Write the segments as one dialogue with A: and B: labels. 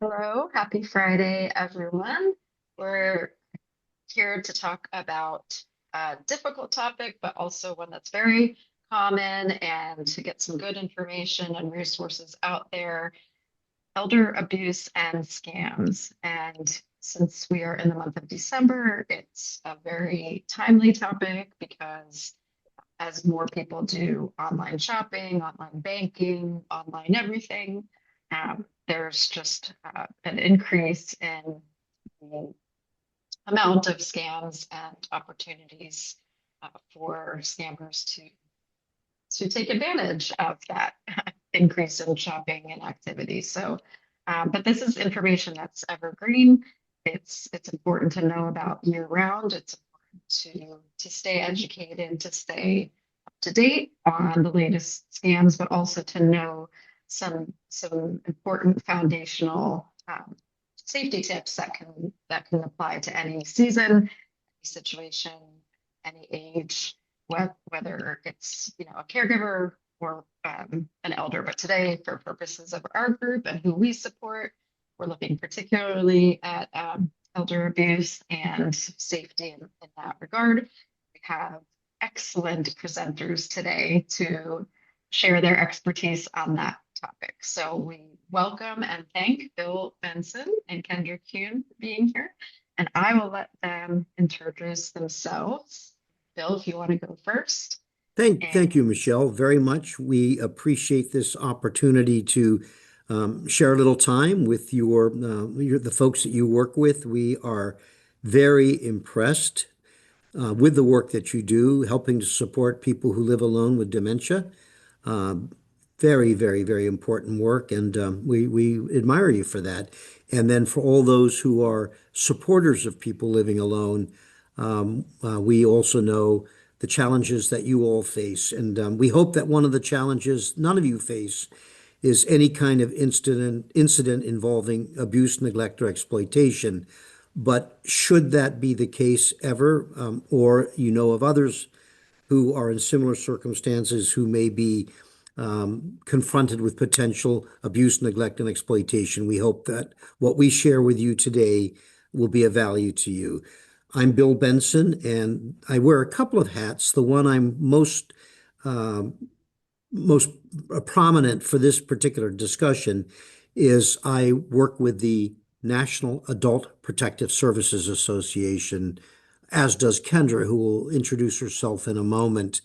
A: Hello, happy Friday, everyone. We're here to talk about a difficult topic, but also one that's very common and to get some good information and resources out there, elder abuse and scams. And since we are in the month of December, it's a very timely topic because as more people do online shopping, online banking, online everything, there's just an increase in the amount of scams and opportunities for scammers to take advantage of that increase in shopping and activity. So, but this is information that's evergreen. It's important to know about year round. It's important to stay educated, to stay up to date on the latest scams, but also to know some important foundational safety tips that can apply to any season, any situation, any age, whether it's a caregiver or an elder. But today, for purposes of our group and who we support, we're looking particularly at elder abuse and safety in that regard. We have excellent presenters today to share their expertise on that topic. So we welcome and thank Bill Benson and Kendra Kuehn for being here. And I will let them introduce themselves. Bill, if you want to go first. And
B: Thank you, Michelle, very much. We appreciate this opportunity to share a little time with the folks that you work with. We are very impressed with the work that you do, helping to support people who live alone with dementia. Um, Very, very, very important work, and we admire you for that. And then for all those who are supporters of people living alone, we also know the challenges that you all face, and we hope that one of the challenges none of you face is any kind of incident involving abuse, neglect, or exploitation. But should that be the case ever, or you know of others who are in similar circumstances who may be confronted with potential abuse, neglect, and exploitation, we hope that what we share with you today will be of value to you. I'm Bill Benson, and I wear a couple of hats. The one I'm uh, most prominent for this particular discussion is I work with the National Adult Protective Services Association, as does Kendra, who will introduce herself in a moment.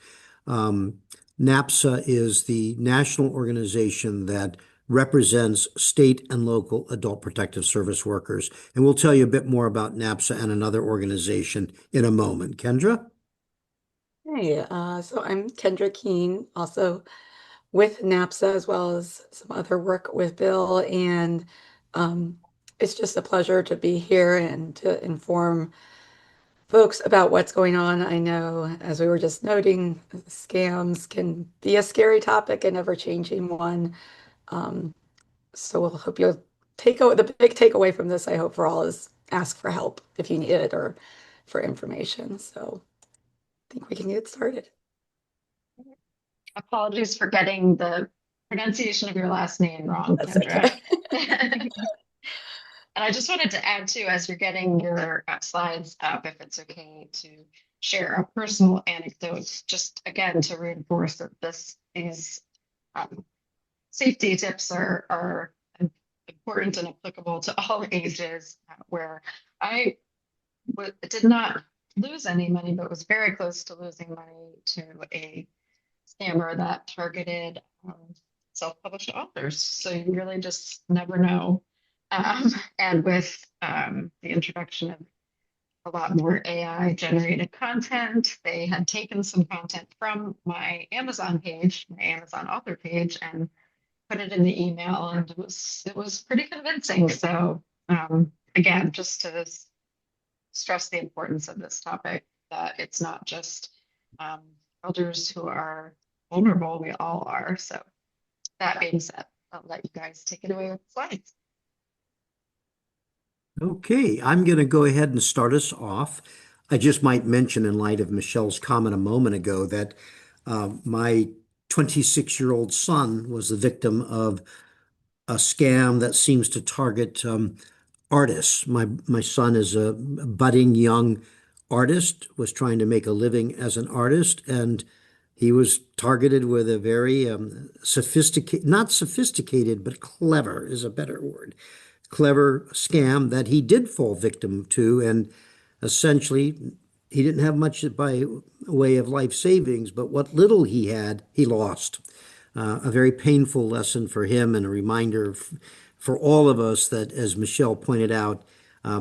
B: Um, NAPSA is the national organization that represents state and local adult protective service workers. And we'll tell you a bit more about NAPSA and another organization in a moment. Kendra?
C: Hey, so I'm Kendra Kuehn, also with NAPSA as well as some other work with Bill, and um, it's just a pleasure to be here and to inform folks about what's going on. I know, as we were just noting, scams can be a scary topic, an ever-changing one. Um, so we'll hope you'll the big takeaway from this, I hope for all, is ask for help if you need it or for information. So I think we can get started.
A: apologies for getting the pronunciation of your last name wrong,
C: That's
A: Kendra.
C: okay.
A: And I just wanted to add too, as you're getting your slides up, if it's okay to share a personal anecdote, just again to reinforce that these um, safety tips are important and applicable to all ages. Where I did not lose any money, but was very close to losing money to a scammer that targeted self-published authors. So you really just never know. And with the introduction of a lot more AI generated content, they had taken some content from my Amazon page, my Amazon author page, and put it in the email, and it was pretty convincing. So again, just to stress the importance of this topic, that it's not just um, elders who are vulnerable, we all are. So that being said, I'll let you guys take it away with the slides.
B: Okay, I'm going to go ahead and start us off. I just might mention, in light of Michelle's comment a moment ago, that my 26-year-old son was the victim of a scam that seems to target artists. My son is a budding young artist, was trying to make a living as an artist, and he was targeted with a very sophisticated, not sophisticated, but clever is a better word, clever scam that he did fall victim to. And essentially, he didn't have much by way of life savings, but what little he had, he lost. A very painful lesson for him and a reminder for all of us that, as Michelle pointed out,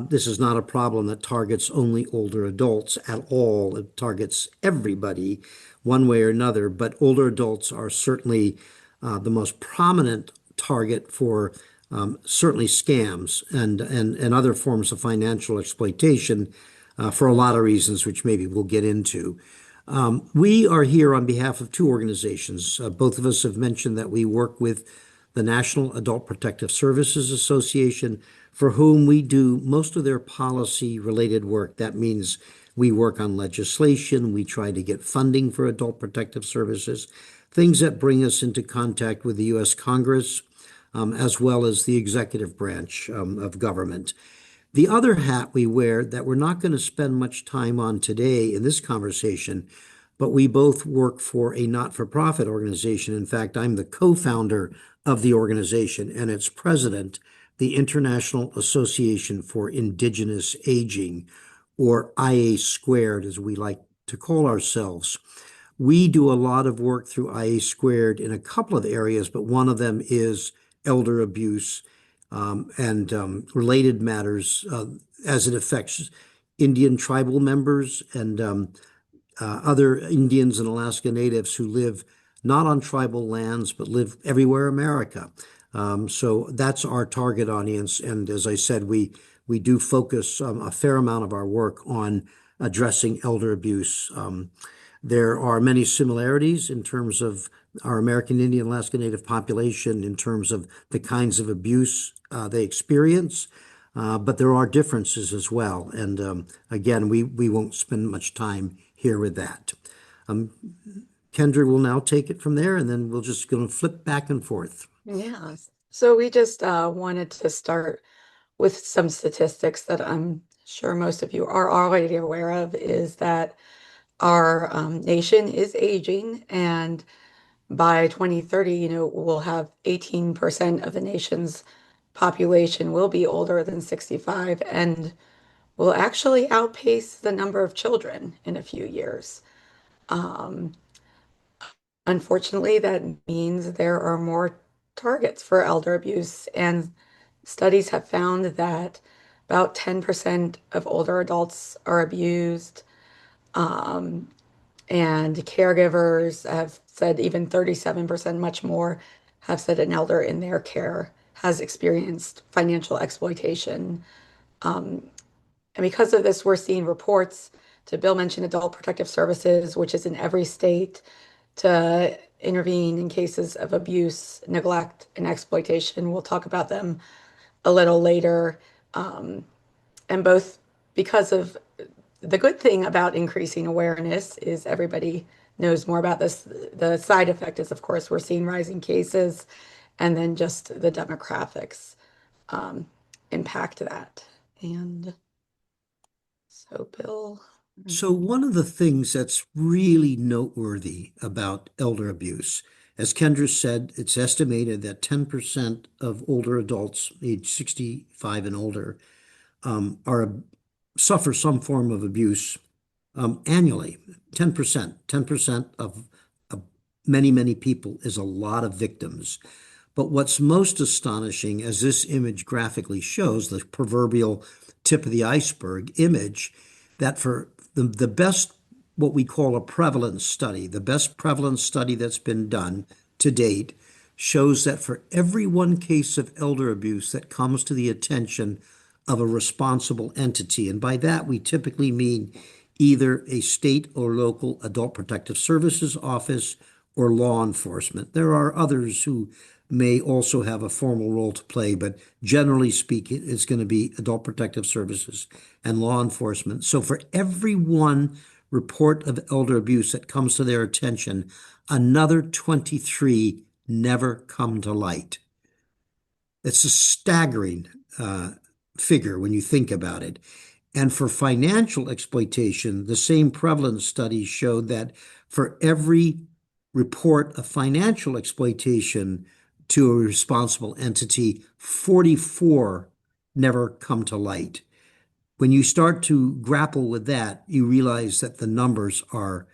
B: this is not a problem that targets only older adults at all. It targets everybody one way or another, but older adults are certainly the most prominent target for certainly scams and other forms of financial exploitation for a lot of reasons, which maybe we'll get into. We are here on behalf of two organizations. Both of us have mentioned that we work with the National Adult Protective Services Association, for whom we do most of their policy related work. That means we work on legislation, we try to get funding for adult protective services, things that bring us into contact with the U.S. Congress, as well as the executive branch of government. The other hat we wear that we're not going to spend much time on today in this conversation, but we both work for a not-for-profit organization. In fact, I'm the co-founder of the organization and its president, the International Association for Indigenous Aging, or IA squared, as we like to call ourselves. We do a lot of work through IA squared in a couple of areas, but one of them is elder abuse and related matters as it affects Indian tribal members and other Indians and Alaska Natives who live not on tribal lands but live everywhere in America. So that's our target audience. And as I said, we do focus a fair amount of our work on addressing elder abuse. There are many similarities in terms of our American Indian Alaska Native population in terms of the kinds of abuse they experience, but there are differences as well. And again, we won't spend much time here with that. Kendra will now take it from there, and then we'll just going to flip back and forth.
C: Yeah. So we just wanted to start with some statistics that I'm sure most of you are already aware of, is that our nation is aging, and by 2030, we'll have 18% of the nation's population will be older than 65 and will actually outpace the number of children in a few years. Um, Unfortunately, that means there are more targets for elder abuse, and studies have found that about 10% of older adults are abused. Um, and caregivers have said even 37%, much more, have said an elder in their care has experienced financial exploitation. And because of this, we're seeing reports to Bill mentioned Adult Protective Services, which is in every state, to intervene in cases of abuse, neglect, and exploitation. We'll talk about them a little later. And both because of the good thing about increasing awareness is everybody knows more about this. The side effect is, of course, we're seeing rising cases, and then just the demographics impact that. And so, Bill.
B: So one of the things that's really noteworthy about elder abuse, as Kendra said, it's estimated that 10% of older adults age 65 and older are suffer some form of abuse annually. 10% of many, many people is a lot of victims. But what's most astonishing, as this image graphically shows, the proverbial tip of the iceberg image, that for the best, what we call a prevalence study, the best prevalence study that's been done to date, shows that for every one case of elder abuse that comes to the attention of a responsible entity, and by that we typically mean either a state or local adult protective services office or law enforcement. There are others who may also have a formal role to play, but generally speaking, it's going to be adult protective services and law enforcement. So for every one report of elder abuse that comes to their attention, another 23 never come to light. It's a staggering uh, figure when you think about it. And for financial exploitation, the same prevalence studies showed that for every report of financial exploitation to a responsible entity, 44 never come to light. When you start to grapple with that, you realize that the numbers are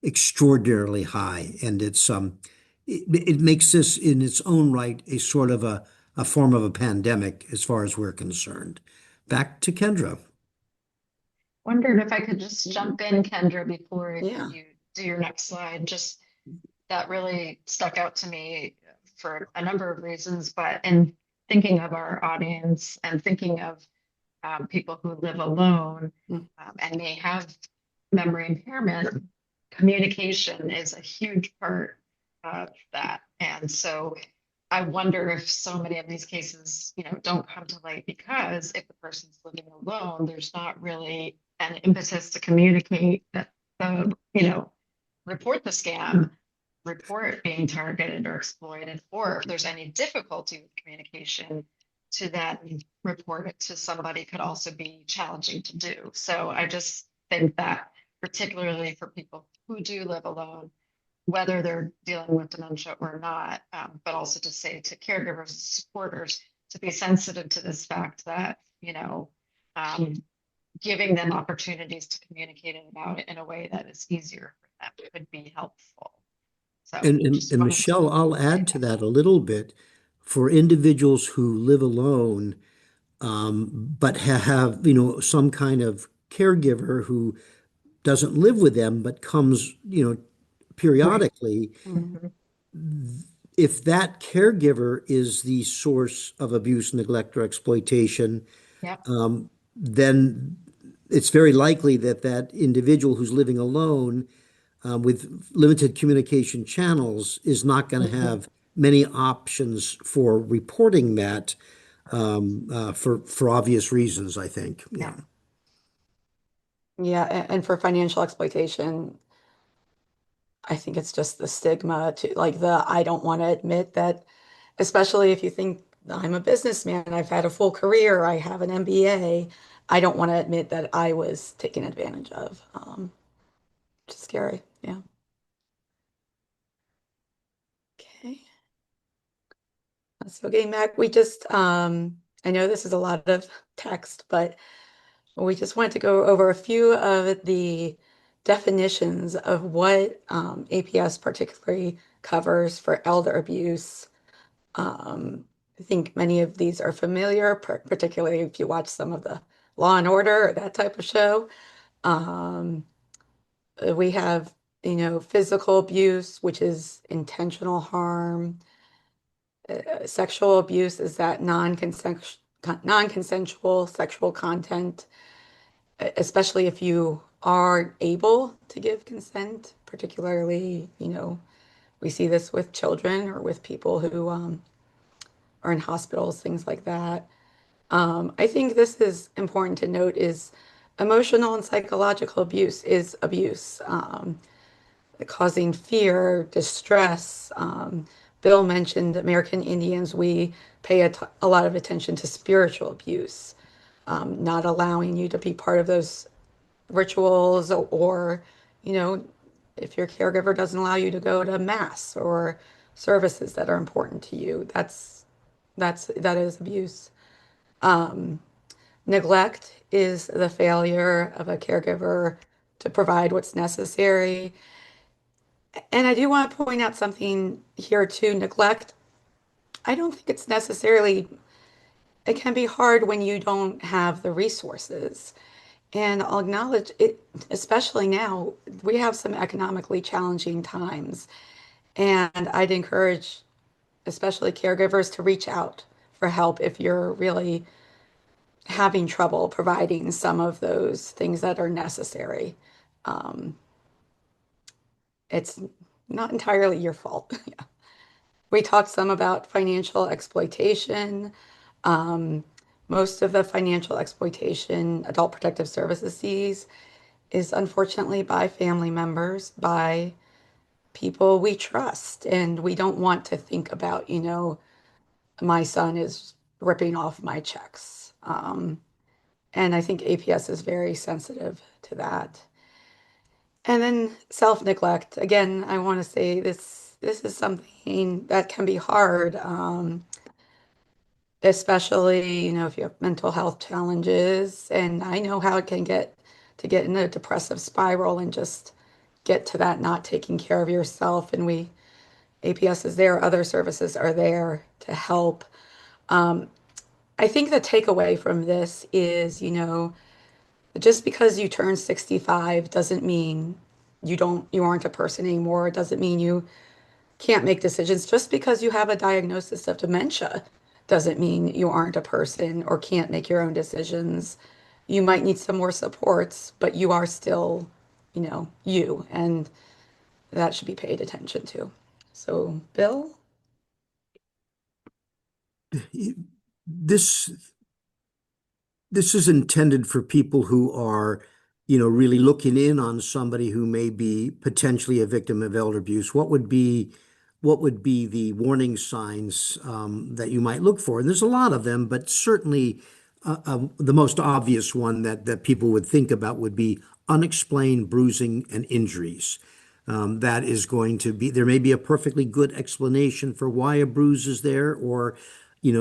B: extraordinarily high, and it makes this in its own right a sort of a form of a pandemic as far as we're concerned. Back to Kendra.
A: Wondered if I could just jump in, Kendra, before
C: Yeah.
A: you do your next slide. Just that really stuck out to me for a number of reasons, but in thinking of our audience and thinking of people who live alone
C: Mm.
A: and may have memory impairment, communication is a huge part of that. And so I wonder if so many of these cases, don't come to light because if the person's living alone, there's not really an impetus to communicate that report the scam, report being targeted or exploited, or if there's any difficulty with communication, to then report it to somebody could also be challenging to do. So I just think that particularly for people who do live alone, whether they're dealing with dementia or not, but also to say to caregivers and supporters to be sensitive to this fact that, um, giving them opportunities to communicate about it in a way that is easier for them could be helpful. So
B: And,
A: just
B: and
A: wanted to
B: Michelle, I'll
A: say
B: add to
A: that.
B: that a little bit. For individuals who live alone, but have, some kind of caregiver who doesn't live with them, but comes,
A: Right.
B: periodically,
C: Mm.
A: Mhm.
B: if that caregiver is the source of abuse, neglect, or exploitation,
A: Yep.
B: then it's very likely that that individual who's living alone with limited communication channels is not going to
A: Mhm.
B: have many options for reporting that for obvious reasons, I think.
A: Yeah.
B: Yeah.
C: Yeah, and for financial exploitation, I think it's just the stigma to like the I don't want to admit that, especially if you think I'm a businessman, I've had a full career, I have an MBA, I don't want to admit that I was taken advantage of. Which is scary. Yeah. Okay. So getting back, we just I know this is a lot of text, but we just wanted to go over a few of the definitions of what APS particularly covers for elder abuse. I think many of these are familiar, particularly if you watch some of the Law and Order or that type of show. Um, we have, physical abuse, which is intentional harm. Sexual abuse is that non-consensual sexual content, especially if you are able to give consent, particularly, we see this with children or with people who are in hospitals, things like that. I think this is important to note is emotional and psychological abuse is abuse, causing fear, distress. Bill mentioned American Indians, we pay a lot of attention to spiritual abuse, not allowing you to be part of those rituals or, you know, if your caregiver doesn't allow you to go to mass or services that are important to you, that is abuse. Neglect is the failure of a caregiver to provide what's necessary. And I do want to point out something here too. Neglect, I don't think it's necessarily, it can be hard when you don't have the resources. And I'll acknowledge it, especially now, we have some economically challenging times. And I'd encourage, especially caregivers, to reach out for help if you're really having trouble providing some of those things that are necessary. Um, it's not entirely your fault. We talked some about financial exploitation. Um, Most of the financial exploitation Adult Protective Services sees is unfortunately by family members, by people we trust. And we don't want to think about, my son is ripping off my checks. And I think APS is very sensitive to that. And then self-neglect. Again, I want to say this is something that can be hard, especially, if you have mental health challenges. And I know how it can get to get in a depressive spiral and just get to that not taking care of yourself. And APS is there, other services are there to help. I think the takeaway from this is, just because you turn 65 doesn't mean you aren't a person anymore. It doesn't mean you can't make decisions. Just because you have a diagnosis of dementia doesn't mean you aren't a person or can't make your own decisions. You might need some more supports, but you are still, you, and that should be paid attention to. So, Bill?
B: This this is intended for people who are, really looking in on somebody who may be potentially a victim of elder abuse. What would be the warning signs that you might look for? And there's a lot of them, but certainly the most obvious one that people would think about would be unexplained bruising and injuries. That is going to be, there may be a perfectly good explanation for why a bruise is there or,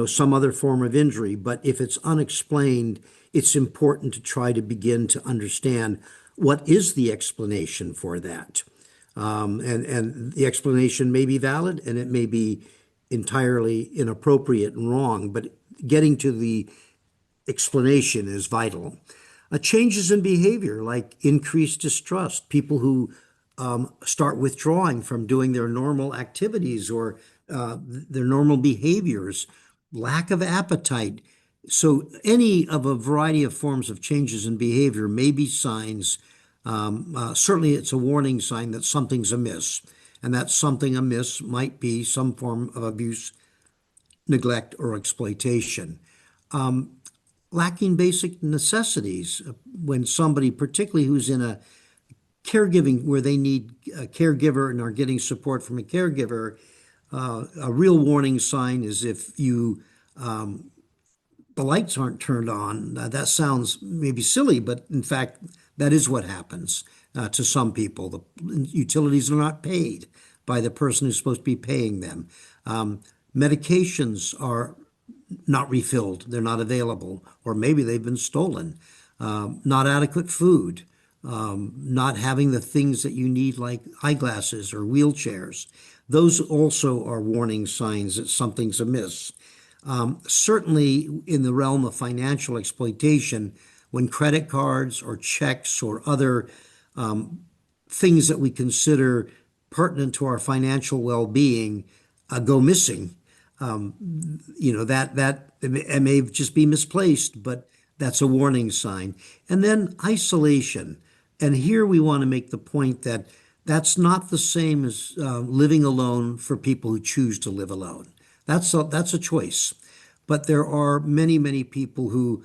B: some other form of injury. But if it's unexplained, it's important to try to begin to understand what is the explanation for that. And the explanation may be valid and it may be entirely inappropriate and wrong, but getting to the explanation is vital. Changes in behavior like increased distrust, people who start withdrawing from doing their normal activities or their normal behaviors, lack of appetite. So, any of a variety of forms of changes in behavior may be signs. Certainly, it's a warning sign that something's amiss. And that something amiss might be some form of abuse, neglect, or exploitation. Lacking basic necessities when somebody, particularly who's in a caregiving where they need a caregiver and are getting support from a caregiver, a real warning sign is if the lights aren't turned on. That sounds maybe silly, but in fact, that is what happens to some people. The utilities are not paid by the person who's supposed to be paying them. Medications are not refilled, they're not available, or maybe they've been stolen. Not adequate food, not having the things that you need, like eyeglasses or wheelchairs. Those also are warning signs that something's amiss. Certainly, in the realm of financial exploitation, when credit cards or checks or other things that we consider pertinent to our financial well-being go missing, that it may just be misplaced, but that's a warning sign. And then isolation. And here we want to make the point that that's not the same as living alone for people who choose to live alone. That's a choice. But there are many, many people who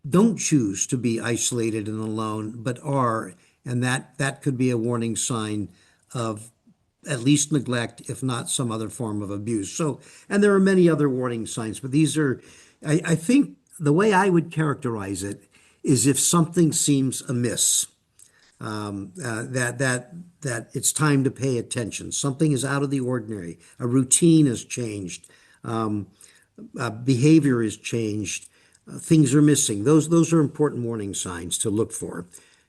B: don't choose to be isolated and alone, but are, and that could be a warning sign of at least neglect, if not some other form of abuse. So, and there are many other warning signs, but these are, I think the way I would characterize it is if something seems amiss, that it's time to pay attention. Something is out of the ordinary. A routine has changed. Behavior is changed. Things are missing. Those are important warning signs to look for.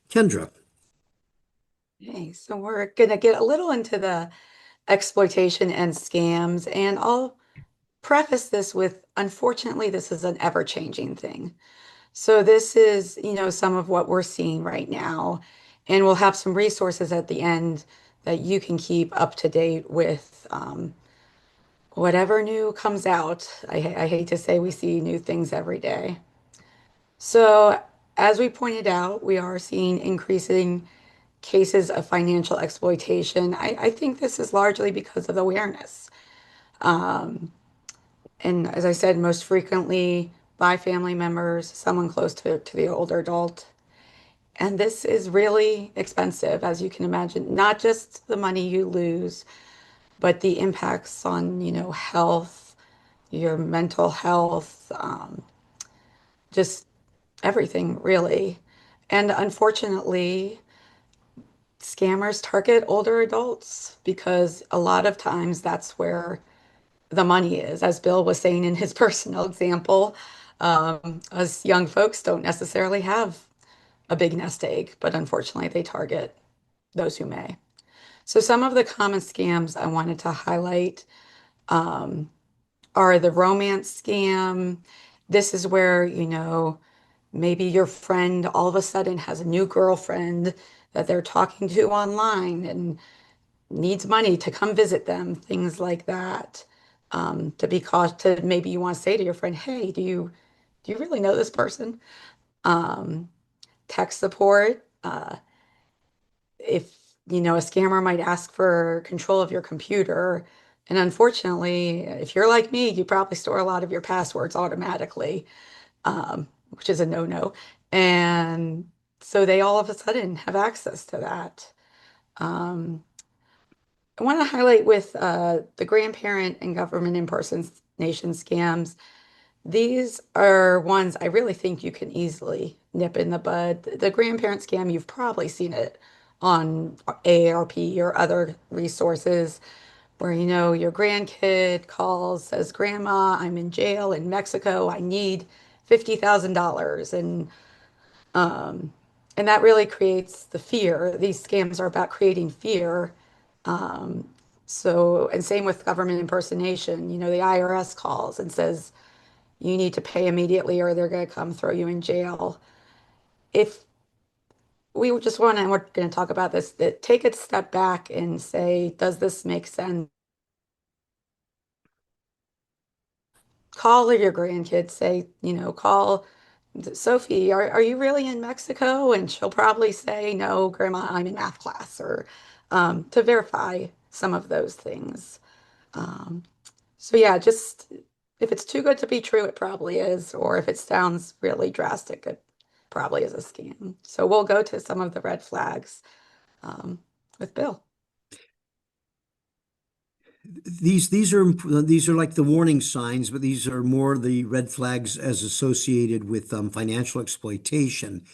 B: Kendra.
C: Okay, so we're gonna get a little into the exploitation and scams, and I'll preface this with, unfortunately, this is an ever-changing thing. So this is, some of what we're seeing right now, and we'll have some resources at the end that you can keep up to date with whatever new comes out. I hate to say we see new things every day. So as we pointed out, we are seeing increasing cases of financial exploitation. I think this is largely because of awareness. And as I said, most frequently by family members, someone close to the older adult. And this is really expensive, as you can imagine, not just the money you lose, but the impacts on, health, your mental health, just everything really. And unfortunately, scammers target older adults because a lot of times that's where the money is, as Bill was saying in his personal example. Us young folks don't necessarily have a big nest egg, but unfortunately, they target those who may. So, some of the common scams I wanted to highlight um, are the romance scam. This is where, maybe your friend all of a sudden has a new girlfriend that they're talking to online and needs money to come visit them, things like that. To be cautious, to maybe you want to say to your friend, "Hey, do you really know this person?" Um, Tech support. If a scammer might ask for control of your computer, and unfortunately, if you're like me, you probably store a lot of your passwords automatically, which is a no-no. And so they all of a sudden have access to that. Um, I want to highlight with the grandparent and government impersonation scams. These are ones I really think you can easily nip in the bud. The grandparent scam, you've probably seen it on AARP or other resources where your grandkid calls, says, "Grandma, I'm in jail in Mexico. I need $50,000." And that really creates the fear. These scams are about creating fear. Um, and same with government impersonation. The IRS calls and says, you need to pay immediately or they're going to come throw you in jail. If we just want to, and we're going to talk about this, that take a step back and say, does this make sense? Call your grandkids, say, call Sophie, are you really in Mexico? And she'll probably say, no, Grandma, I'm in math class, or to verify some of those things. Um, so yeah, just if it's too good to be true, it probably is, or if it sounds really drastic, it probably is a scam. So we'll go to some of the red flags um, with Bill.
B: These are like the warning signs, but these are more the red flags as associated with financial exploitation.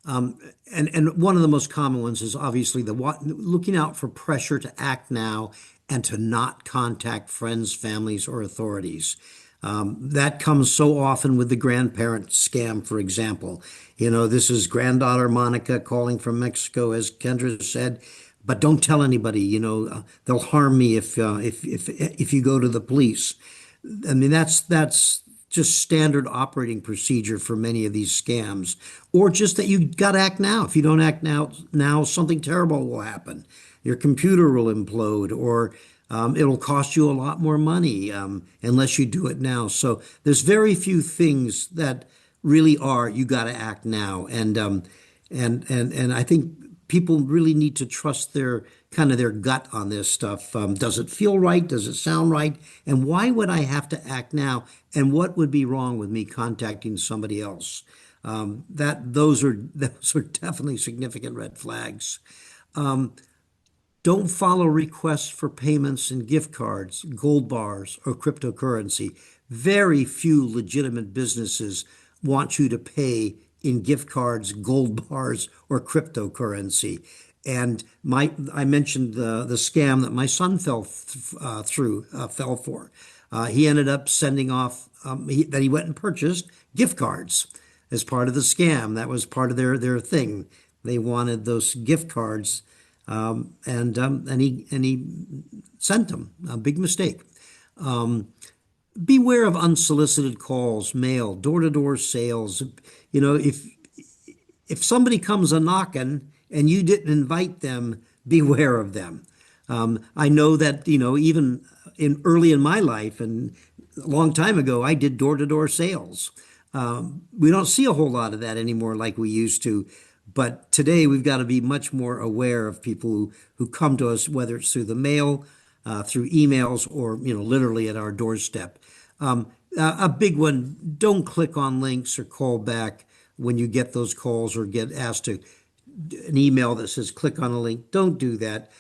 B: Um, and one of the most common ones is obviously looking out for pressure to act now and to not contact friends, families, or authorities. That comes so often with the grandparent scam, for example. This is granddaughter Monica calling from Mexico, as Kendra said, but don't tell anybody. They'll harm me if you go to the police. I mean, that's just standard operating procedure for many of these scams, or just that you got to act now. If you don't act now, something terrible will happen. Your computer will implode, or it'll cost you a lot more money unless you do it now. So there's very few things that really are you got to act now, and I think people really need to trust their gut on this stuff. Does it feel right? Does it sound right? And why would I have to act now? And what would be wrong with me contacting somebody else? Those are definitely significant red flags. Don't follow requests for payments in gift cards, gold bars, or cryptocurrency. Very few legitimate businesses want you to pay in gift cards, gold bars, or cryptocurrency. And I mentioned the scam that my son fell for. He ended up sending off that he went and purchased gift cards as part of the scam. That was part of their thing. They wanted those gift cards and he sent them. A big mistake. Beware of unsolicited calls, mail, door-to-door sales. If somebody comes a knocking and you didn't invite them, beware of them. I know that even early in my life and a long time ago, I did door-to-door sales. We don't see a whole lot of that anymore like we used to. But today we've got to be much more aware of people who come to us, whether it's through the mail, through emails, or literally at our doorstep. A big one: don't click on links or call back when you get those calls or get asked to an email that says click on a link. Don't do that.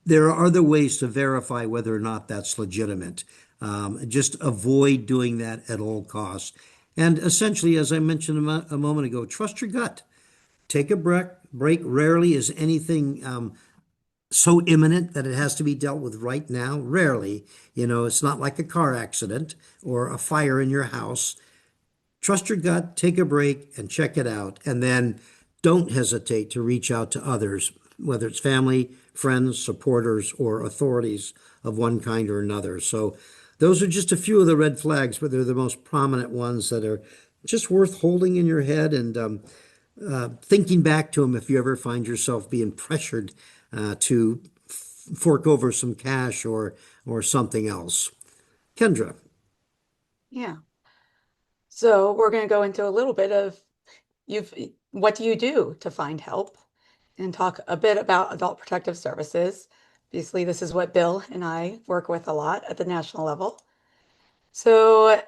B: There are other ways to verify whether or not that's legitimate. Just avoid doing that at all costs. And essentially, as I mentioned a moment ago, trust your gut. Take a break. Rarely is anything so imminent that it has to be dealt with right now. Rarely. It's not like a car accident or a fire in your house. Trust your gut, take a break, and check it out. And then don't hesitate to reach out to others, whether it's family, friends, supporters, or authorities of one kind or another. So, those are just a few of the red flags, but they're the most prominent ones that are just worth holding in your head and thinking back to them if you ever find yourself being pressured to fork over some cash or something else. Kendra.
C: Yeah. So we're going to go into a little bit of you've what do you do to find help and talk a bit about adult protective services. Obviously, this is what Bill and I work with a lot at the national level. So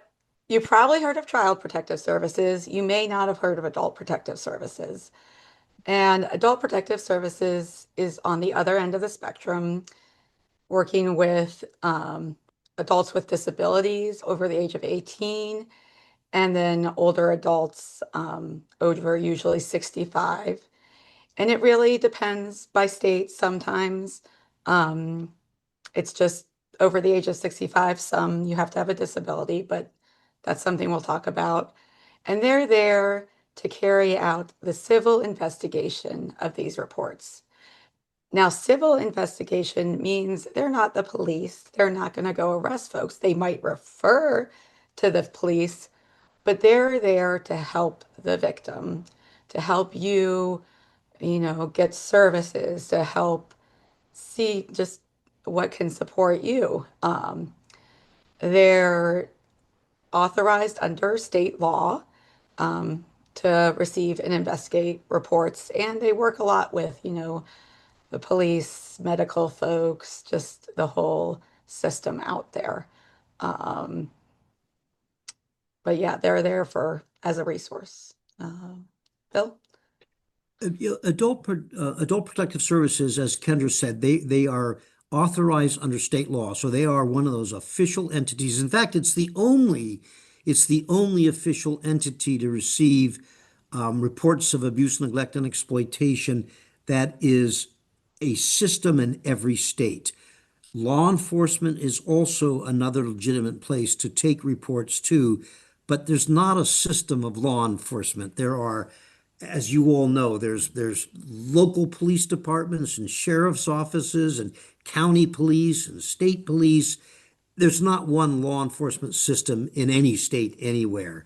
C: you probably heard of child protective services. You may not have heard of adult protective services. And adult protective services is on the other end of the spectrum, working with adults with disabilities over the age of 18, and then older adults over usually 65. And it really depends by state. Sometimes it's just over the age of 65. Some you have to have a disability, but that's something we'll talk about. And they're there to carry out the civil investigation of these reports. Now, civil investigation means they're not the police. They're not going to go arrest folks. They might refer to the police, but they're there to help the victim, to help you, get services, to help see just what can support you. They're authorized under state law to receive and investigate reports, and they work a lot with, the police, medical folks, just the whole system out there. Um, but yeah, they're there for as a resource. Bill?
B: Adult protective services, as Kendra said, they are authorized under state law, so they are one of those official entities. In fact, it's the only official entity to receive reports of abuse, neglect, and exploitation that is a system in every state. Law enforcement is also another legitimate place to take reports to, but there's not a system of law enforcement. There are, as you all know, there's local police departments and sheriff's offices and county police and state police. There's not one law enforcement system in any state anywhere.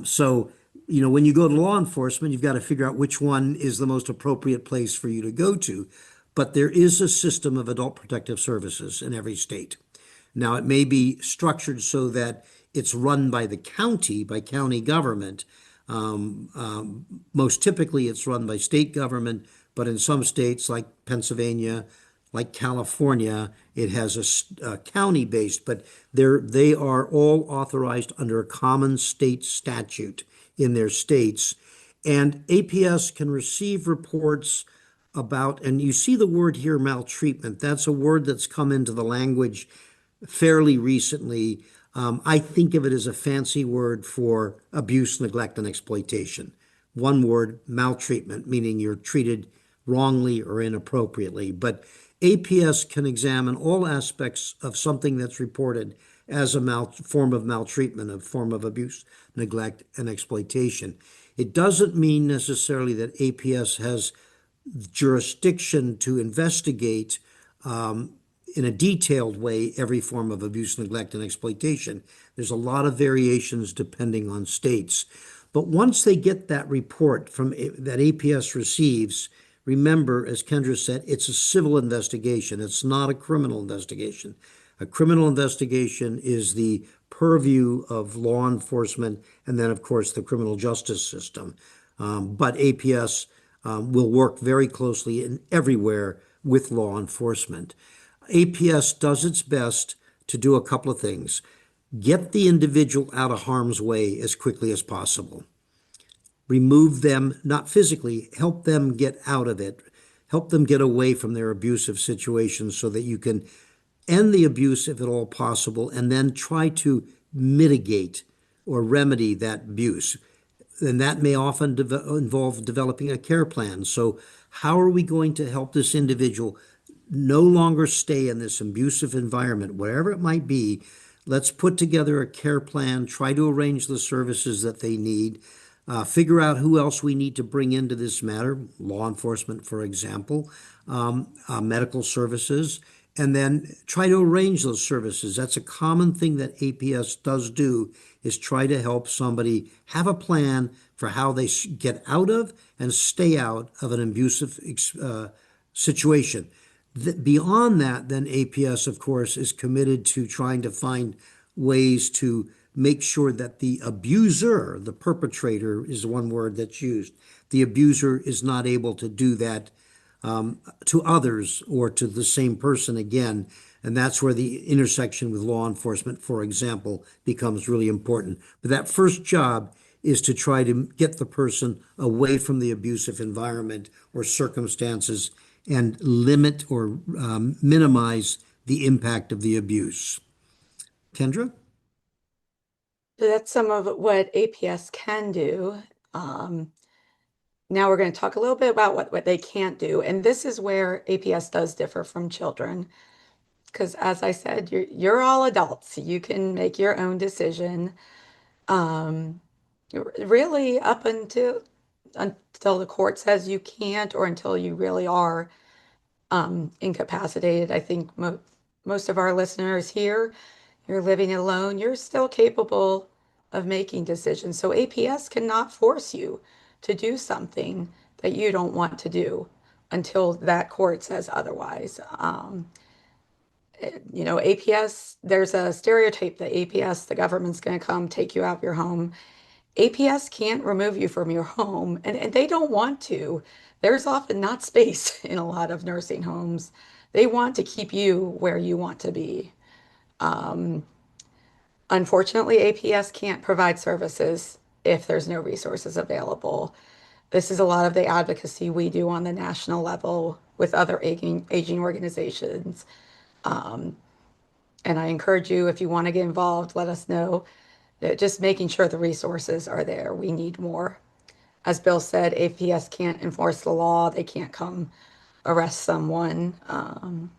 B: So, when you go to law enforcement, you've got to figure out which one is the most appropriate place for you to go to. But there is a system of adult protective services in every state. Now, it may be structured so that it's run by the county, by county government. Most typically, it's run by state government, but in some states like Pennsylvania, like California, it has a county based, but they are all authorized under a common state statute in their states. And APS can receive reports about, and you see the word here, maltreatment. That's a word that's come into the language fairly recently. I think of it as a fancy word for abuse, neglect, and exploitation. One word, maltreatment, meaning you're treated wrongly or inappropriately. But APS can examine all aspects of something that's reported as a form of maltreatment, a form of abuse, neglect, and exploitation. It doesn't mean necessarily that APS has jurisdiction to investigate in a detailed way every form of abuse, neglect, and exploitation. There's a lot of variations depending on states. But once they get that report that APS receives, remember, as Kendra said, it's a civil investigation. It's not a criminal investigation. A criminal investigation is the purview of law enforcement and then, of course, the criminal justice system. But APS will work very closely and everywhere with law enforcement. APS does its best to do a couple of things. Get the individual out of harm's way as quickly as possible. Remove them, not physically, help them get out of it. Help them get away from their abusive situations so that you can end the abuse if at all possible, and then try to mitigate or remedy that abuse. And that may often involve developing a care plan. So, how are we going to help this individual no longer stay in this abusive environment, whatever it might be? Let's put together a care plan, try to arrange the services that they need, figure out who else we need to bring into this matter, law enforcement, for example, medical services, and then try to arrange those services. That's a common thing that APS does do, is try to help somebody have a plan for how they get out of and stay out of an abusive situation. Beyond that, then APS, of course, is committed to trying to find ways to make sure that the abuser, the perpetrator is the one word that's used, the abuser is not able to do that to others or to the same person again. And that's where the intersection with law enforcement, for example, becomes really important. But that first job is to try to get the person away from the abusive environment or circumstances and limit or minimize the impact of the abuse. Kendra?
C: So that's some of what APS can do. Um, Now we're going to talk a little bit about what they can't do. And this is where APS does differ from children. Because as I said, you're all adults. You can make your own decision. Um, really up until the court says you can't, or until you really are incapacitated. I think most of our listeners here, you're living alone, you're still capable of making decisions. So APS cannot force you to do something that you don't want to do until that court says otherwise. APS, there's a stereotype that APS, the government's going to come take you out of your home. APS can't remove you from your home, and they don't want to. There's often not space in a lot of nursing homes. They want to keep you where you want to be. Unfortunately, APS can't provide services if there's no resources available. This is a lot of the advocacy we do on the national level with other aging organizations. And I encourage you, if you want to get involved, let us know. Just making sure the resources are there. We need more. As Bill said, APS can't enforce the law. They can't come arrest someone. And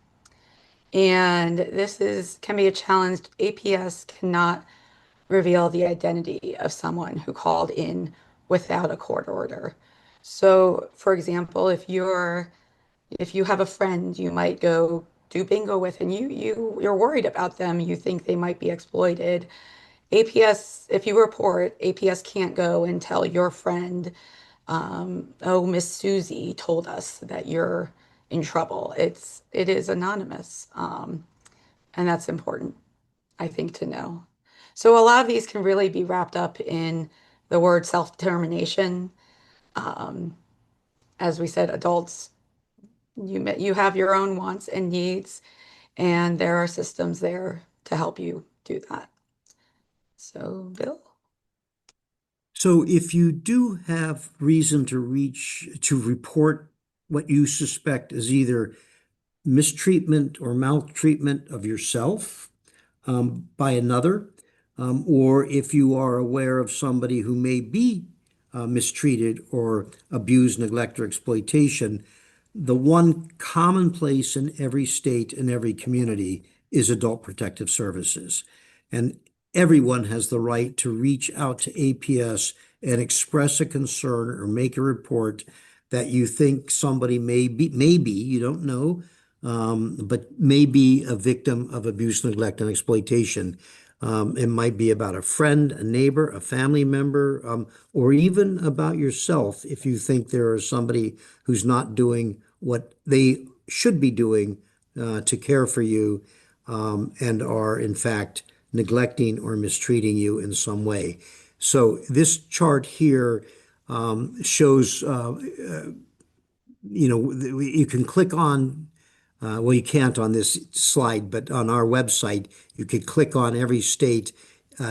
C: can be a challenge. APS cannot reveal the identity of someone who called in without a court order. So, for example, if you have a friend you might go do bingo with, and you're worried about them, you think they might be exploited. APS, if you report, APS can't go and tell your friend, oh, Miss Susie told us that you're in trouble. It is anonymous, and that's important, I think, to know. So a lot of these can really be wrapped up in the word self-determination. Um, as we said, adults, you have your own wants and needs, and there are systems there to help you do that. So, Bill?
B: So if you do have reason to report what you suspect is either mistreatment or maltreatment of yourself by another, or if you are aware of somebody who may be mistreated or abused, neglect, or exploitation, the one commonplace in every state and every community is Adult Protective Services. And everyone has the right to reach out to APS and express a concern or make a report that you think somebody maybe, you don't know, but may be a victim of abuse, neglect, and exploitation. It might be about a friend, a neighbor, a family member, or even about yourself if you think there is somebody who's not doing what they should be doing to care for you, and are in fact neglecting or mistreating you in some way. So this chart here shows, you can click on, well, you can't on this slide, but on our website, you could click on every state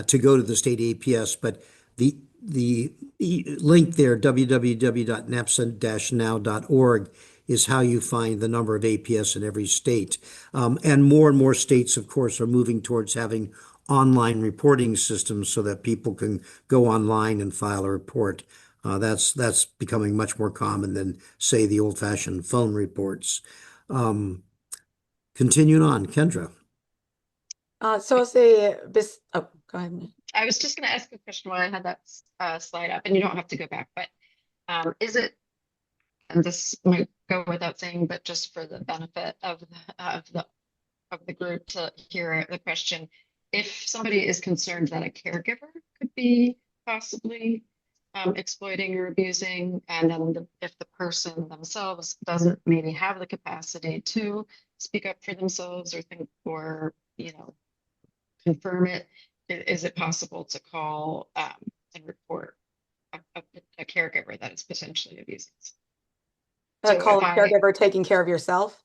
B: to go to the state APS. But the link there, www.nepsa-now.org, is how you find the number of APS in every state. And more states, of course, are moving towards having online reporting systems so that people can go online and file a report. That's becoming much more common than, say, the old-fashioned phone reports. Um, Continuing on, Kendra.
C: So I'll say this. Oh, go ahead.
A: I was just going to ask a question while I had that slide up, and you don't have to go back, but is it, and this might go without saying, but just for the benefit of the group to hear the question, if somebody is concerned that a caregiver could be possibly exploiting or abusing, and then if the person themselves doesn't maybe have the capacity to speak up for themselves or think or confirm it, is it possible to call and report a caregiver that is potentially abusing? So
C: Call
A: if
C: a
A: I
C: caregiver taking care of yourself,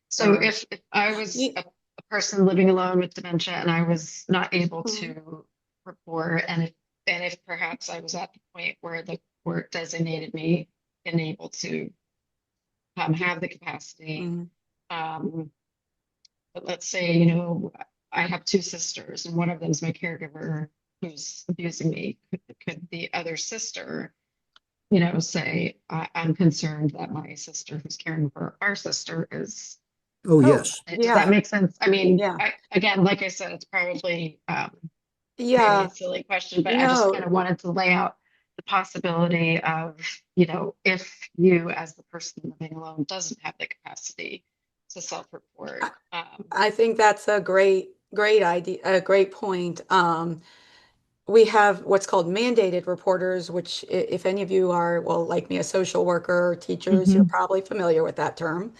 A: so
C: or
A: if I was
C: Ye-
A: a person living alone with dementia and I was not able
C: Mhm,
A: to report, and if perhaps I was at the point where the court designated me and able to have the capacity,
C: mhm.
A: um, but let's say, I have two sisters and one of them is my caregiver who's abusing me. Could the other sister, say, I'm concerned that my sister who's caring for our sister is,
B: Oh,
C: Oh,
B: yes.
A: does that
C: yeah,
A: make sense? I mean,
C: yeah,
A: again, like I said, it's probably maybe a
C: yeah.
A: silly question, but I just kind
C: No,
A: of wanted to lay out the possibility of, if you as the person living alone doesn't have the capacity to self-report.
C: I, I think that's a great idea, a great point. We have what's called mandated reporters, which if any of you are, well, like me, a social worker or teachers, you're
A: Mhm.
C: probably familiar with that term,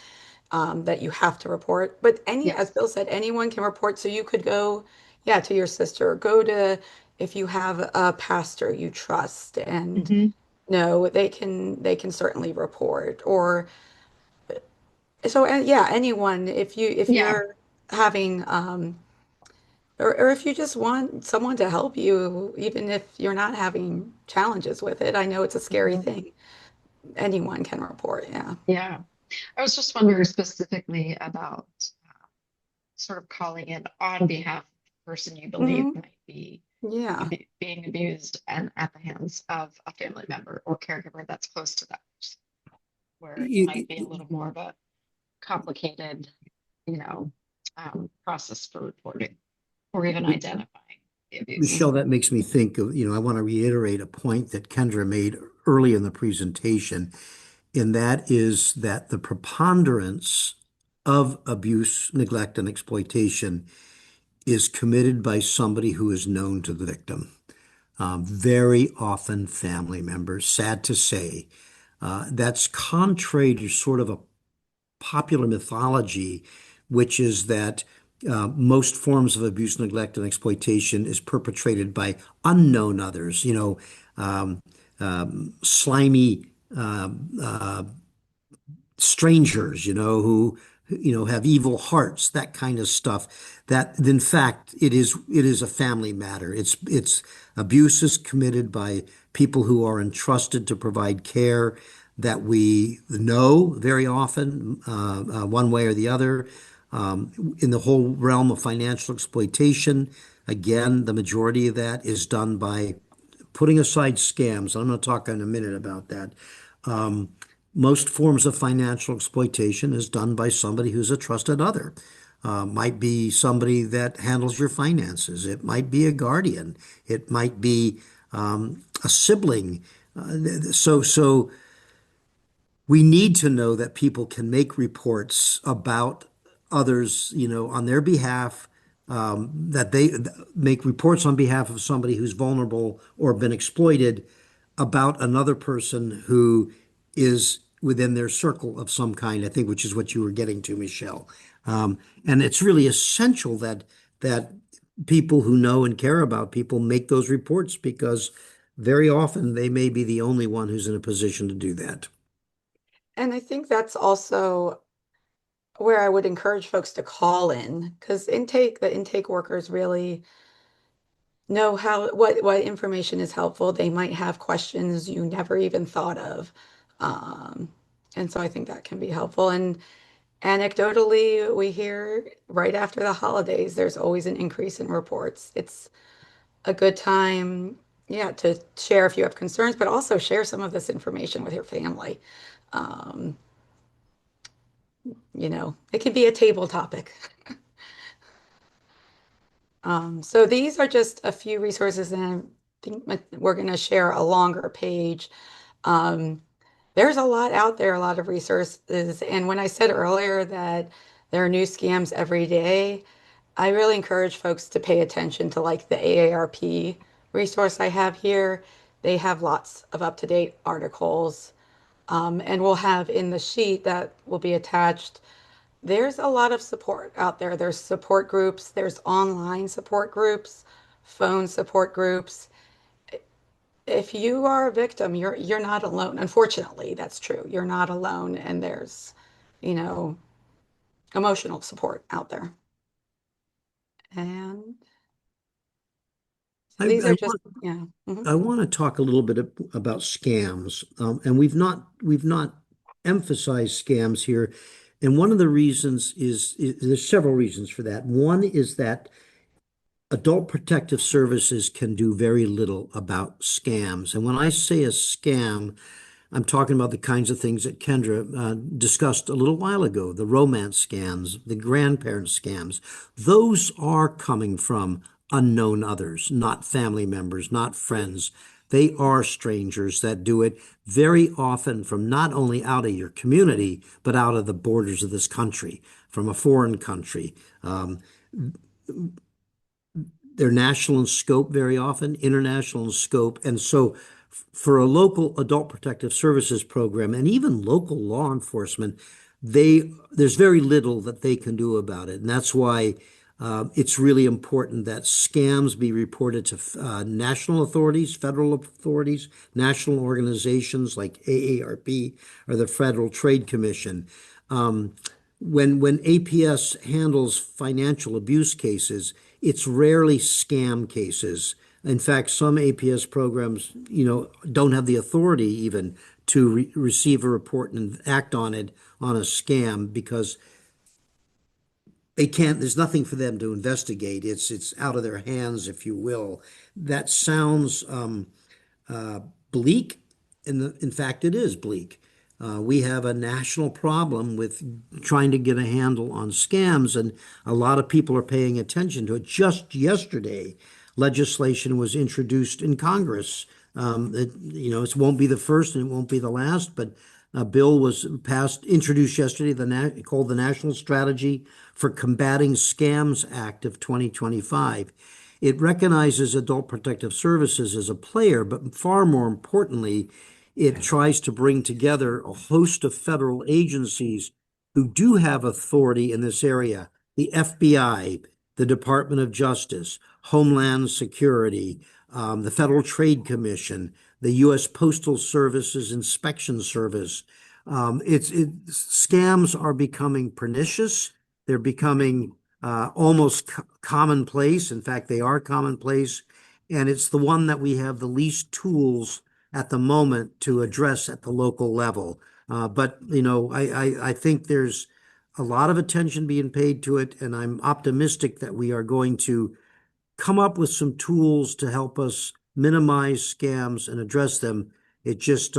C: that you have to report. But as
A: Yes.
C: Bill said, anyone can report. So you could go, yeah, to your sister, go to, if you have a pastor you trust and
A: Hmm.
C: no, they can certainly report. Or so, yeah, anyone, if
A: Yeah.
C: you're having, or if you just want someone to help you, even if you're not having challenges with it. I know it's a scary
A: Mhm.
C: thing. Anyone can report. Yeah.
A: Yeah. I was just wondering specifically about sort of calling in on behalf of the person you believe
C: Hmm.
A: might be
C: Yeah.
A: being abused and at the hands of a family member or caregiver that's close to that person, where it might be a little more of a complicated, you know, process for reporting or even identifying the abuse.
B: Michelle, that makes me think of, I want to reiterate a point that Kendra made early in the presentation, and that is that the preponderance of abuse, neglect, and exploitation is committed by somebody who is known to the victim. Very often family members, sad to say. That's contrary to sort of a popular mythology, which is that most forms of abuse, neglect, and exploitation is perpetrated by unknown others, slimy strangers, who have evil hearts, that kind of stuff. That, in fact, it is a family matter. It's abuse is committed by people who are entrusted to provide care that we know very often, one way or the other. In the whole realm of financial exploitation, again, the majority of that is done by putting aside scams. I'm going to talk in a minute about that. Most forms of financial exploitation is done by somebody who's a trusted other. Might be somebody that handles your finances. It might be a guardian. It might be a sibling. So we need to know that people can make reports about others, on their behalf, that they make reports on behalf of somebody who's vulnerable or been exploited about another person who is within their circle of some kind, I think, which is what you were getting to, Michelle. And it's really essential that people who know and care about people make those reports because very often they may be the only one who's in a position to do that.
C: And I think that's also where I would encourage folks to call in because the intake workers really know what information is helpful. They might have questions you never even thought of. Um, And so I think that can be helpful. And anecdotally, we hear right after the holidays, there's always an increase in reports. It's a good time, yeah, to share if you have concerns, but also share some of this information with your family. Um, it can be a table topic. So these are just a few resources, and I think we're going to share a longer page. Um, there's a lot out there, a lot of resources. And when I said earlier that there are new scams every day, I really encourage folks to pay attention to like the AARP resource I have here. They have lots of up-to-date articles. And we'll have in the sheet that will be attached, there's a lot of support out there. There's support groups, there's online support groups, phone support groups. If you are a victim, you're not alone. Unfortunately, that's true. You're not alone, and there's, you know, emotional support out there. And so
B: I,
C: these
B: I
C: are just,
B: want
C: yeah. Mhm.
B: I want to talk a little bit about scams, and we've not emphasized scams here, and one of the reasons is there's several reasons for that. One is that adult protective services can do very little about scams, and when I say a scam, I'm talking about the kinds of things that Kendra discussed a little while ago, the romance scams, the grandparent scams. Those are coming from unknown others, not family members, not friends. They are strangers that do it very often from not only out of your community, but out of the borders of this country, from a foreign country. Um, they're national in scope very often, international in scope. And so for a local adult protective services program and even local law enforcement, there's very little that they can do about it. And that's why it's really important that scams be reported to national authorities, federal authorities, national organizations like AARP or the Federal Trade Commission. Um, when APS handles financial abuse cases, it's rarely scam cases. In fact, some APS programs, don't have the authority even to receive a report and act on it on a scam because they can't, there's nothing for them to investigate. It's out of their hands, if you will. That sounds uh, bleak. In fact, it is bleak. We have a national problem with trying to get a handle on scams, and a lot of people are paying attention to it. Just yesterday, legislation was introduced in Congress. It won't be the first and it won't be the last, but a bill was introduced yesterday, called the National Strategy for Combating Scams Act of 2025. It recognizes adult protective services as a player, but far more importantly, it tries to bring together a host of federal agencies who do have authority in this area: the FBI, the Department of Justice, Homeland Security, the Federal Trade Commission, the U.S. Postal Service's Inspection Service. Scams are becoming pernicious. They're becoming almost commonplace. In fact, they are commonplace. And it's the one that we have the least tools at the moment to address at the local level. But I think there's a lot of attention being paid to it, and I'm optimistic that we are going to come up with some tools to help us minimize scams and address them. It just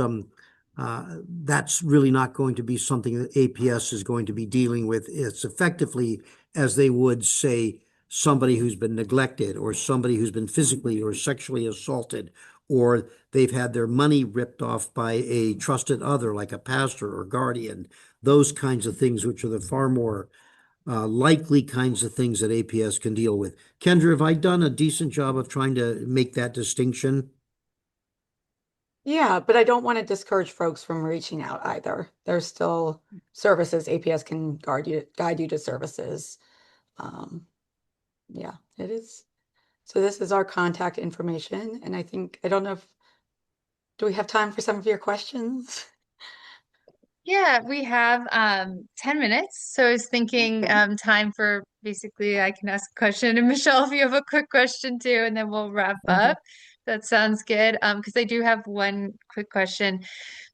B: That's really not going to be something that APS is going to be dealing with as effectively as they would, say, somebody who's been neglected or somebody who's been physically or sexually assaulted, or they've had their money ripped off by a trusted other like a pastor or guardian. Those kinds of things, which are the far more likely kinds of things that APS can deal with. Kendra, have I done a decent job of trying to make that distinction?
C: Yeah, but I don't want to discourage folks from reaching out either. There's still services. APS can guide you to services. Um, yeah, it is. So this is our contact information, and I don't know if do we have time for some of your questions?
D: Yeah, we have 10 minutes. So I was thinking
C: Okay.
D: time for basically I can ask a question and Michelle if you have a quick question too, and then we'll wrap
C: Mhm.
D: up. That sounds good. Because I do have one quick question.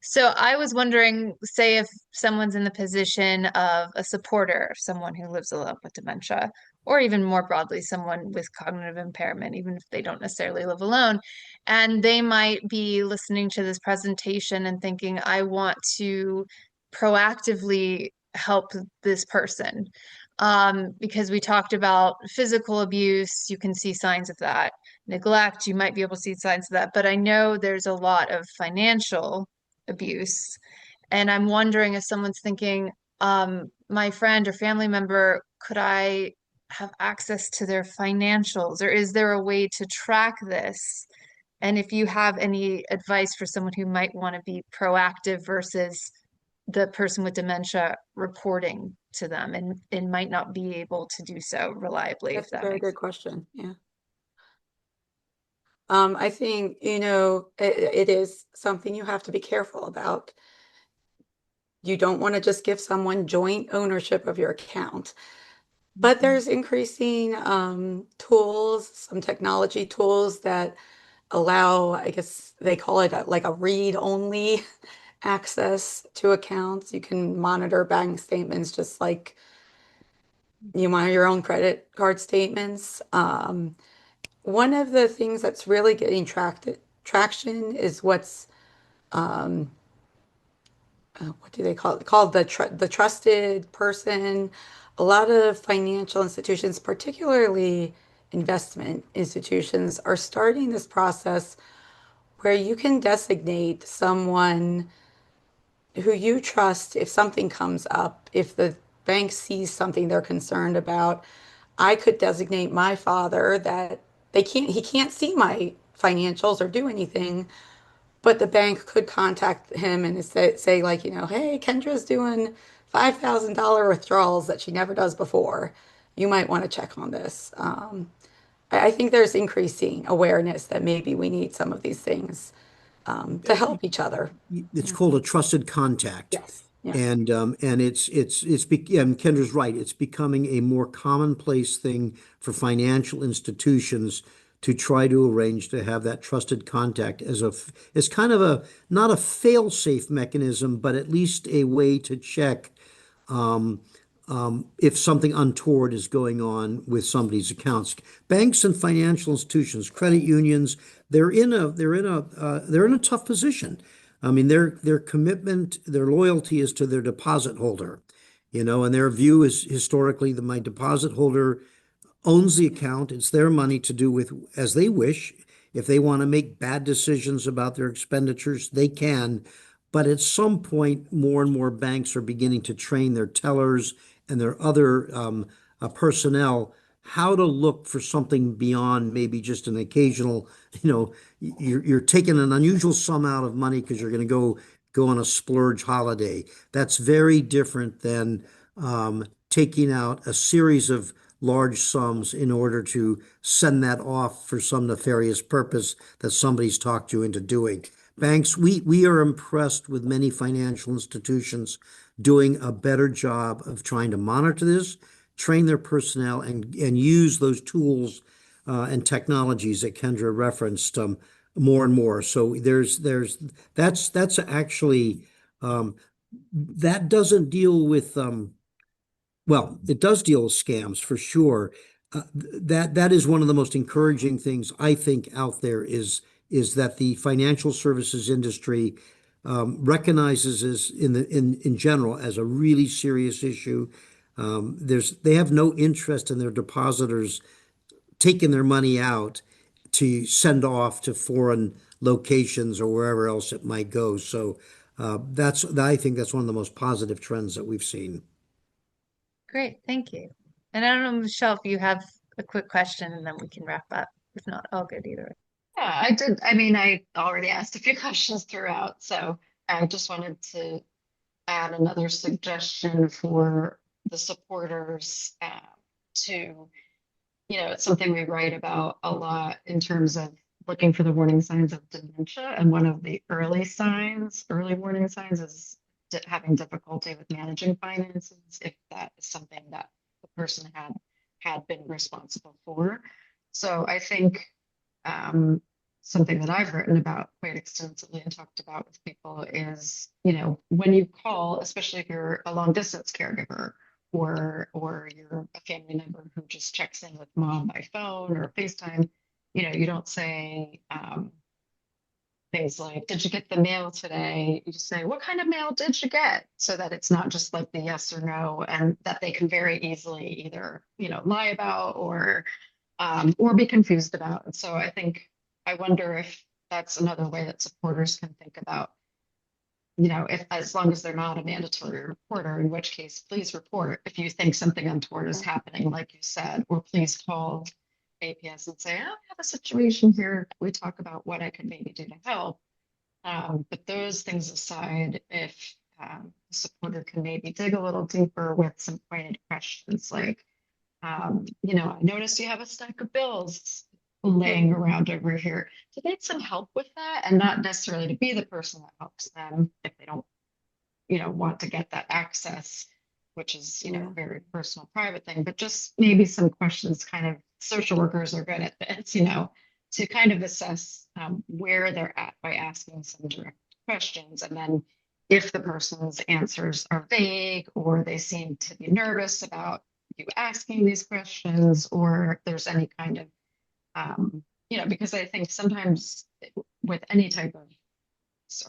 D: So I was wondering, say if someone's in the position of a supporter of someone who lives alone with dementia, or even more broadly, someone with cognitive impairment, even if they don't necessarily live alone, and they might be listening to this presentation and thinking, I want to proactively help this person. Because we talked about physical abuse, you can see signs of that. Neglect, you might be able to see signs of that. But I know there's a lot of financial abuse. And I'm wondering if someone's thinking, my friend or family member, could I have access to their financials? Or is there a way to track this? And if you have any advice for someone who might want to be proactive versus the person with dementia reporting to them and might not be able to do so reliably, if
C: That's a
D: that
C: very
D: makes
C: good question. Yeah. I think, it is something you have to be careful about. You don't want to just give someone joint ownership of your account. But
D: sense.
C: there's increasing tools, some technology tools that allow, I guess they call it like a read-only access to accounts. You can monitor bank statements just like you monitor your own credit card statements. One of the things that's really getting traction is what's what do they call it? Called the trusted person. A lot of financial institutions, particularly investment institutions, are starting this process where you can designate someone who you trust if something comes up, if the bank sees something they're concerned about. I could designate my father that he can't see my financials or do anything, but the bank could contact him and say like, hey, Kendra's doing $5,000 withdrawals that she never does before. You might want to check on this. I think there's increasing awareness that maybe we need some of these things to help each other.
B: It's
C: Yeah.
B: called a trusted contact.
C: Yes. Yeah.
B: And and Kendra's right. It's becoming a more commonplace thing for financial institutions to try to arrange to have that trusted contact as kind of a not a fail-safe mechanism, but at least a way to check um, if something untoward is going on with somebody's accounts. Banks and financial institutions, credit unions, they're in a tough position. I mean, their commitment, their loyalty is to their deposit holder, and their view is historically that my deposit holder owns the account. It's their money to do with as they wish. If they want to make bad decisions about their expenditures, they can. But at some point, more and more banks are beginning to train their tellers and their other personnel how to look for something beyond maybe just an occasional, you're taking an unusual sum out of money because you're going to go on a splurge holiday. That's very different than taking out a series of large sums in order to send that off for some nefarious purpose that somebody's talked you into doing. Banks, we are impressed with many financial institutions doing a better job of trying to monitor this, train their personnel, and use those tools and technologies that Kendra referenced more and more. So that's actually that doesn't deal with well, it does deal with scams for sure. That is one of the most encouraging things I think out there is that the financial services industry recognizes this in general as a really serious issue. They have no interest in their depositors taking their money out to send off to foreign locations or wherever else it might go. So I think that's one of the most positive trends that we've seen.
D: Great, thank you. And I don't know, Michelle, if you have a quick question and then we can wrap up. If not, all good either.
A: Yeah, I did. I mean, I already asked a few questions throughout, so I just wanted to add another suggestion for the supporters to, it's something we write about a lot in terms of looking for the warning signs of dementia. And one of the early warning signs is having difficulty with managing finances, if that is something that the person had been responsible for. So I think um, something that I've written about quite extensively and talked about with people is, when you call, especially if you're a long distance caregiver or you're a family member who just checks in with mom by phone or FaceTime, you don't say things like, "Did you get the mail today?" You just say, "What kind of mail did you get?" So that it's not just like the yes or no, and that they can very easily either, lie about or be confused about. And so I wonder if that's another way that supporters can think about, if as long as they're not a mandatory reporter, in which case, please report if you think something untoward is happening, like you said, or please call APS and say, "Oh, I have a situation here. We talk about what I can maybe do to help." But those things aside, if the supporter can maybe dig a little deeper with some pointed questions like, I noticed you have a stack of bills laying around over here. Do they need some help with that? And not necessarily to be the person that helps them if they don't, want to get that access, which is,
C: Yeah.
A: a very personal, private thing, but just maybe some questions kind of social workers are good at this, to kind of assess where they're at by asking some direct questions. And then if the person's answers are vague or they seem to be nervous about you asking these questions, or if there's any kind of, because I think sometimes with any type of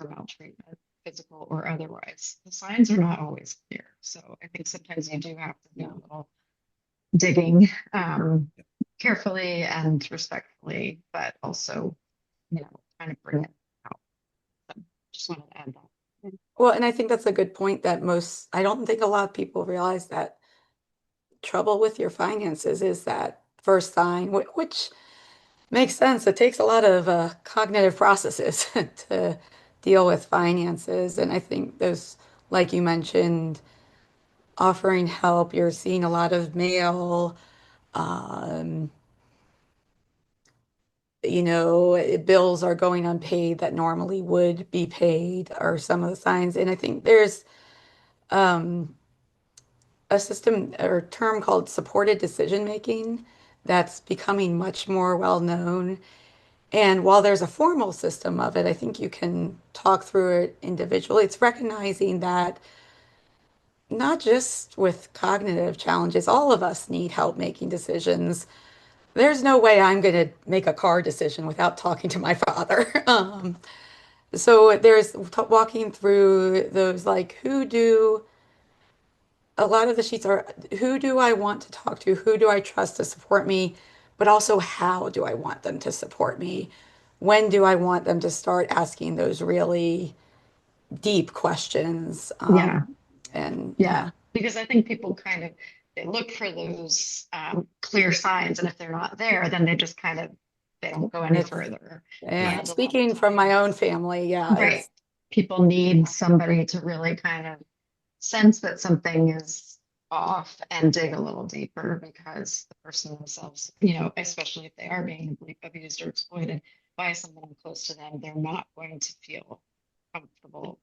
A: or maltreatment, physical or otherwise, the signs are not always clear. So I think sometimes you do have to do a little digging carefully and respectfully, but also, kind of bring it out. So just wanted to add that.
C: Well, and I think that's a good point that I don't think a lot of people realize that trouble with your finances is that first sign, which makes sense. It takes a lot of cognitive processes to deal with finances. And I think those, like you mentioned, offering help, you're seeing a lot of mail, um, bills are going unpaid that normally would be paid, are some of the signs. And I think there's um, a system or term called supported decision making that's becoming much more well known. And while there's a formal system of it, I think you can talk through it individually. It's recognizing that not just with cognitive challenges, all of us need help making decisions. There's no way I'm going to make a car decision without talking to my father. So there's walking through those like a lot of the sheets are who do I want to talk to? Who do I trust to support me? But also, how do I want them to support me? When do I want them to start asking those really deep questions?
A: Yeah,
C: And
A: yeah. Because I think people kind of they look for those clear signs, and if they're not there, then they don't go any
C: it's,
A: further.
C: yeah,
A: And a lot of
C: speaking from my own
A: times,
C: family, yeah,
A: right, people need somebody to really kind of sense that something is off and dig a little deeper because the person themselves, especially if they are being abused or exploited by someone close to them, they're not going to feel comfortable.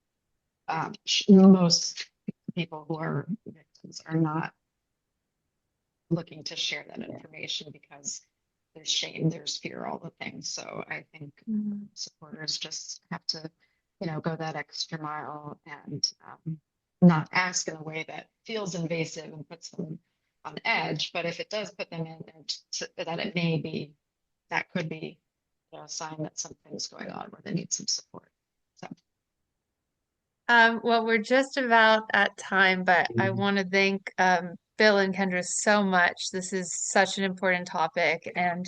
A: Most people who are victims are not looking to share that
C: yeah,
A: information because there's shame, there's fear, all the things. So I think
D: Mhm.
A: supporters just have to, go that extra mile and not ask in a way that feels invasive and puts them on edge. But if it does put them in, that it may be, that could be a sign that something's going on where they need some support. So,
D: Well, we're just about at time, but I want to thank Bill and Kendra so much. This is such an important topic, and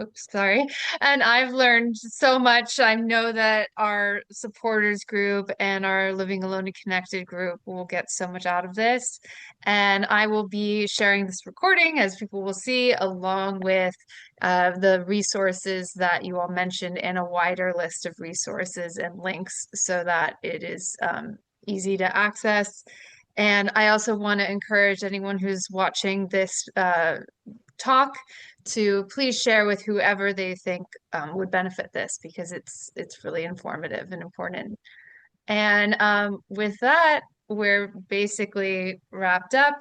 D: oops, sorry. And I've learned so much. I know that our supporters group and our Living Alone and Connected group will get so much out of this. And I will be sharing this recording, as people will see, along with the resources that you all mentioned and a wider list of resources and links so that it is easy to access. And I also want to encourage anyone who's watching this talk to please share with whoever they think would benefit this because it's really informative and important. And with that, we're basically wrapped up.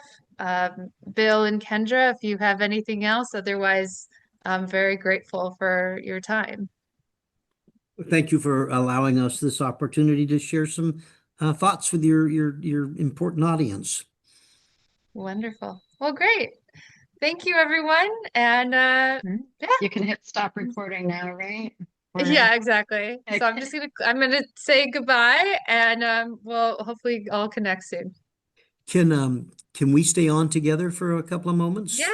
D: Bill and Kendra, if you have anything else, otherwise, I'm very grateful for your time.
B: Thank you for allowing us this opportunity to share some thoughts with your important audience.
D: Wonderful. Well, great. Thank you, everyone. And yeah,
A: You can hit stop recording now, right?
D: yeah, exactly. So
A: Okay.
D: I'm gonna say goodbye, and we'll hopefully all connect soon.
B: Can we stay on together for a couple of moments?
D: Yeah,